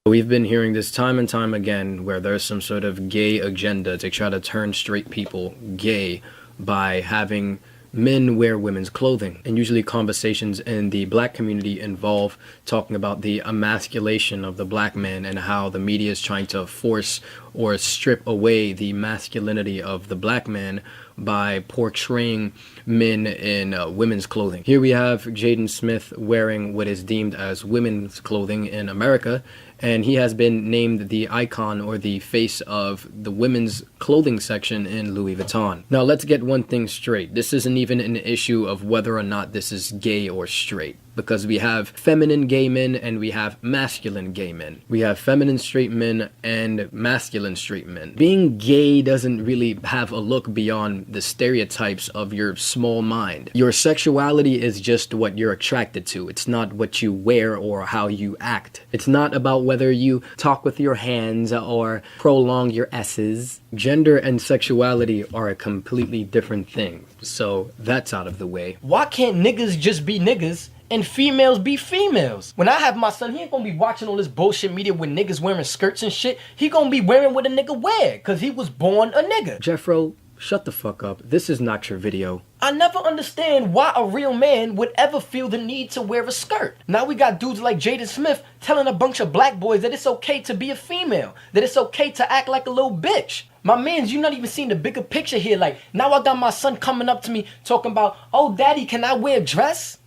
We've been hearing this time and time again where there's some sort of gay agenda to try to turn straight people gay by having men wear women's clothing. And usually conversations in the black community involve talking about the emasculation of the black man and how the media is trying to force or strip away the masculinity of the black man by portraying men in women's clothing. Here we have Jayden Smith wearing what is deemed as women's clothing in America, and he has been named the icon or the face of the women's clothing section in Louis Vuitton. Now let's get one thing straight. This isn't even an issue of whether or not this is gay or straight, because we have feminine gay men and we have masculine gay men. We have feminine straight men and masculine straight men. Being gay doesn't really have a look beyond the stereotypes of your small mind. Your sexuality is just what you're attracted to. It's not what you wear or how you act. It's not about whether you talk with your hands or prolong your S's. Gender and sexuality are a completely different thing. So that's out of the way. Why can't niggas just be niggas and females be females? When I have my son, he ain't gonna be watching all this bullshit media with niggas wearing skirts and shit. He gonna be wearing what a nigga wear, cause he was born a nigga. Jeffro, shut the fuck up. This is not your video. I never understand why a real man would ever feel the need to wear a skirt. Now we got dudes like Jayden Smith telling a bunch of black boys that it's okay to be a female, that it's okay to act like a little bitch. My mans, you not even seeing the bigger picture here. Like, now I got my son coming up to me talking about, oh daddy, can I wear a dress?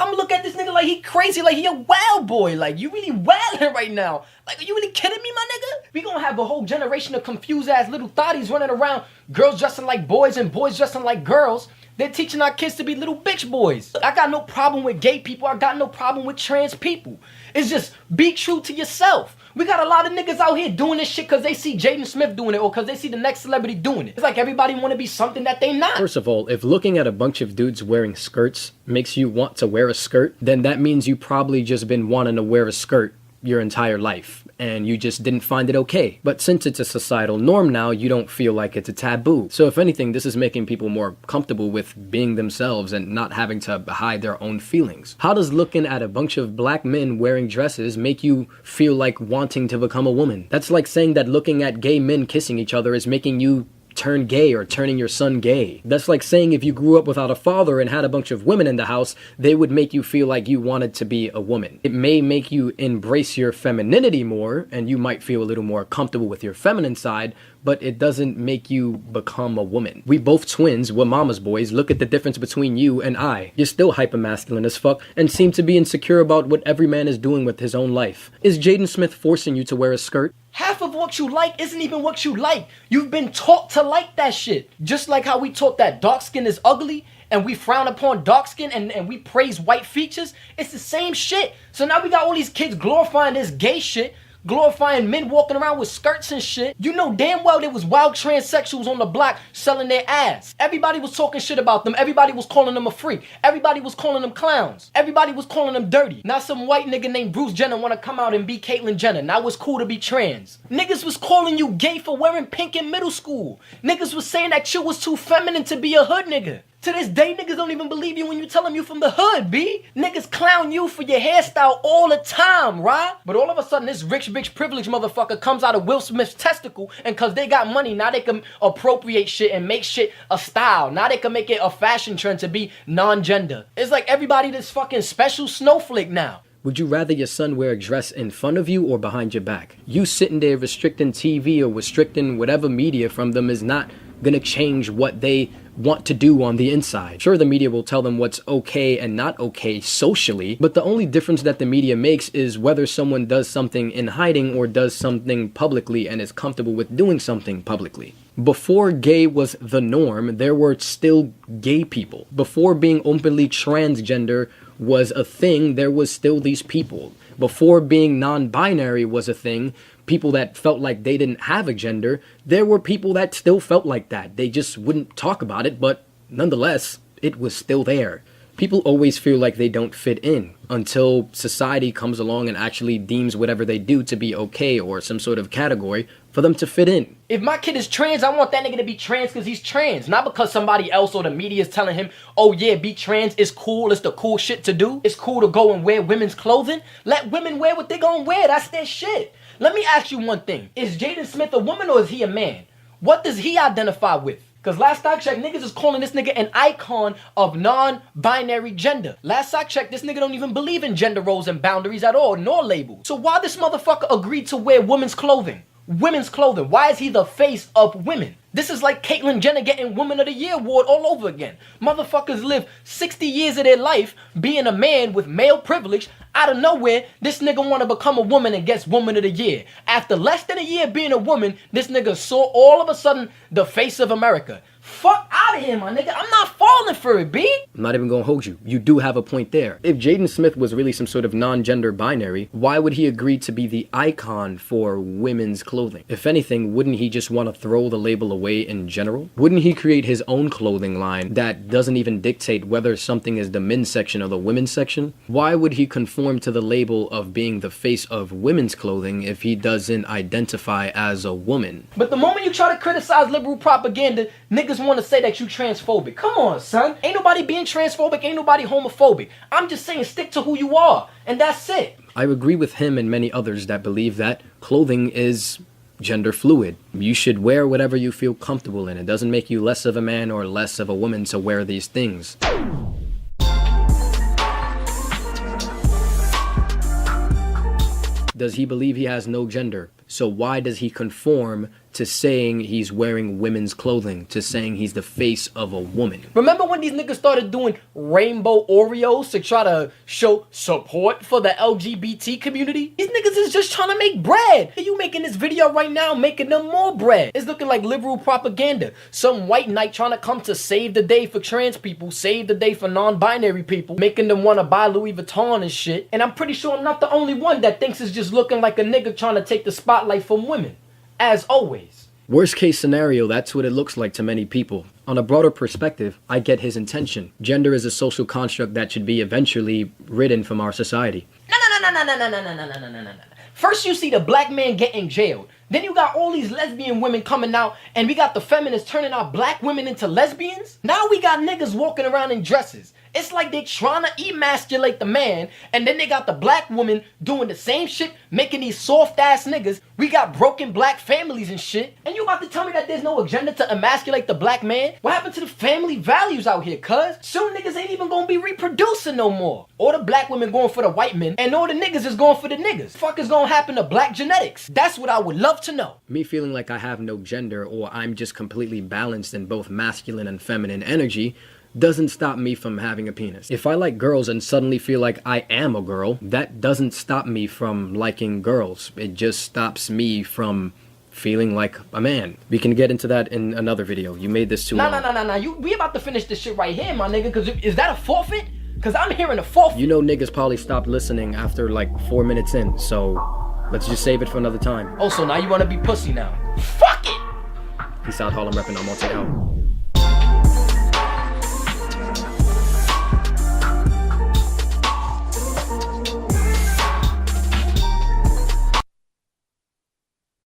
I'm gonna look at this nigga like he crazy, like he a wild boy. Like, you really wildin' right now. Like, are you really kidding me, my nigga? We gonna have a whole generation of confused ass little thotties running around, girls dressing like boys and boys dressing like girls. They're teaching our kids to be little bitch boys. I got no problem with gay people. I got no problem with trans people. It's just be true to yourself. We got a lot of niggas out here doing this shit because they see Jayden Smith doing it or because they see the next celebrity doing it. It's like everybody want to be something that they not. First of all, if looking at a bunch of dudes wearing skirts makes you want to wear a skirt, then that means you probably just been wanting to wear a skirt your entire life and you just didn't find it okay. But since it's a societal norm now, you don't feel like it's a taboo. So if anything, this is making people more comfortable with being themselves and not having to hide their own feelings. How does looking at a bunch of black men wearing dresses make you feel like wanting to become a woman? That's like saying that looking at gay men kissing each other is making you turn gay or turning your son gay. That's like saying if you grew up without a father and had a bunch of women in the house, they would make you feel like you wanted to be a woman. It may make you embrace your femininity more and you might feel a little more comfortable with your feminine side, but it doesn't make you become a woman. We both twins, we're mama's boys. Look at the difference between you and I. You're still hyper-masculine as fuck and seem to be insecure about what every man is doing with his own life. Is Jayden Smith forcing you to wear a skirt? Half of what you like isn't even what you like. You've been taught to like that shit. Just like how we taught that dark skin is ugly and we frown upon dark skin and we praise white features. It's the same shit. So now we got all these kids glorifying this gay shit, glorifying men walking around with skirts and shit. You know damn well there was wild transsexuals on the block selling their ass. Everybody was talking shit about them. Everybody was calling them a freak. Everybody was calling them clowns. Everybody was calling them dirty. Now some white nigga named Bruce Jenner wanna come out and be Caitlyn Jenner. Now it's cool to be trans. Niggas was calling you gay for wearing pink in middle school. Niggas was saying that you was too feminine to be a hood nigga. To this day, niggas don't even believe you when you tell them you from the hood, B. Niggas clown you for your hairstyle all the time, right? But all of a sudden, this rich bitch privileged motherfucker comes out of Will Smith's testicle, and cause they got money, now they can appropriate shit and make shit a style. Now they can make it a fashion trend to be non-gender. It's like everybody this fucking special snowflake now. Would you rather your son wear a dress in front of you or behind your back? You sitting there restricting TV or restricting whatever media from them is not gonna change what they want to do on the inside. Sure, the media will tell them what's okay and not okay socially, but the only difference that the media makes is whether someone does something in hiding or does something publicly and is comfortable with doing something publicly. Before gay was the norm, there were still gay people. Before being openly transgender was a thing, there was still these people. Before being non-binary was a thing, people that felt like they didn't have a gender, there were people that still felt like that. They just wouldn't talk about it, but nonetheless, it was still there. People always feel like they don't fit in until society comes along and actually deems whatever they do to be okay or some sort of category for them to fit in. If my kid is trans, I want that nigga to be trans because he's trans. Not because somebody else or the media is telling him, oh yeah, be trans, it's cool, it's the cool shit to do. It's cool to go and wear women's clothing. Let women wear what they gonna wear, that's their shit. Let me ask you one thing. Is Jayden Smith a woman or is he a man? What does he identify with? Because last I checked, niggas is calling this nigga an icon of non-binary gender. Last I checked, this nigga don't even believe in gender roles and boundaries at all, nor labels. So why this motherfucker agreed to wear women's clothing? Women's clothing. Why is he the face of women? This is like Caitlyn Jenner getting Woman of the Year award all over again. Motherfuckers live 60 years of their life being a man with male privilege. Out of nowhere, this nigga want to become a woman and gets Woman of the Year. After less than a year being a woman, this nigga saw all of a sudden the face of America. Fuck out of here, my nigga. I'm not falling for it, B. I'm not even gonna hold you. You do have a point there. If Jayden Smith was really some sort of non-gender binary, why would he agree to be the icon for women's clothing? If anything, wouldn't he just want to throw the label away in general? Wouldn't he create his own clothing line that doesn't even dictate whether something is the men's section or the women's section? Why would he conform to the label of being the face of women's clothing if he doesn't identify as a woman? But the moment you try to criticize liberal propaganda, niggas want to say that you transphobic. Come on, son. Ain't nobody being transphobic, ain't nobody homophobic. I'm just saying stick to who you are, and that's it. I agree with him and many others that believe that clothing is gender fluid. You should wear whatever you feel comfortable in. It doesn't make you less of a man or less of a woman to wear these things. Does he believe he has no gender? So why does he conform to saying he's wearing women's clothing, to saying he's the face of a woman? Remember when these niggas started doing rainbow Oreos to try to show support for the LGBT community? These niggas is just trying to make bread. You making this video right now, making them more bread. It's looking like liberal propaganda. Some white knight trying to come to save the day for trans people, save the day for non-binary people, making them want to buy Louis Vuitton and shit. And I'm pretty sure I'm not the only one that thinks it's just looking like a nigga trying to take the spotlight from women. As always. Worst case scenario, that's what it looks like to many people. On a broader perspective, I get his intention. Gender is a social construct that should be eventually ridden from our society. No. First you see the black man getting jailed. Then you got all these lesbian women coming out, and we got the feminists turning our black women into lesbians. Now we got niggas walking around in dresses. It's like they trying to emasculate the man, and then they got the black woman doing the same shit, making these soft ass niggas. We got broken black families and shit. And you about to tell me that there's no agenda to emasculate the black man? What happened to the family values out here, cuz? Soon niggas ain't even gonna be reproducing no more. All the black women going for the white men, and all the niggas is going for the niggas. Fuck is gonna happen to black genetics? That's what I would love to know. Me feeling like I have no gender, or I'm just completely balanced in both masculine and feminine energy, doesn't stop me from having a penis. If I like girls and suddenly feel like I am a girl, that doesn't stop me from liking girls. It just stops me from feeling like a man. We can get into that in another video. You made this too long. Nah. We about to finish this shit right here, my nigga, cause is that a forfeit? Cause I'm hearing a forfeit. You know niggas probably stopped listening after like 4 minutes in, so let's just save it for another time. Oh, so now you wanna be pussy now? Fuck it! Peace out, Harlem reppin', Allmonte out.